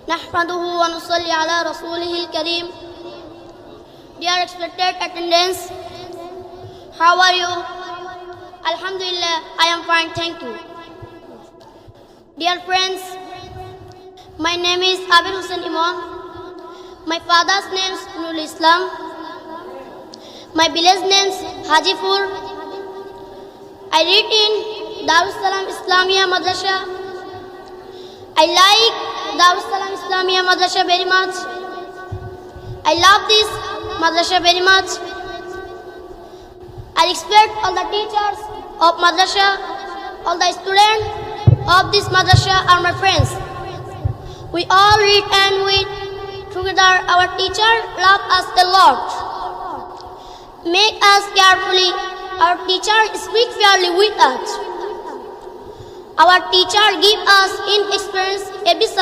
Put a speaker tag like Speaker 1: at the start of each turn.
Speaker 1: نحمده ونصلي على رسوله الكريم. Dear expected attendance, how are you? Alhamdulillah, I am fine, thank you. Dear friends, my name is Abir Hussain Imam. My father's name is Nurul Islam. My village name is Hajipur. I read in Darussalam Islamia Madrasa. I like Darussalam Islamia Madrasa very much. I love this madrasa very much. I respect all the teachers of madrasa, all the students of this madrasa are my friends. We all read and read together. Our teacher love us a lot. Make us carefully. Our teacher speak fairly with us. Our teacher give us in experience every subject.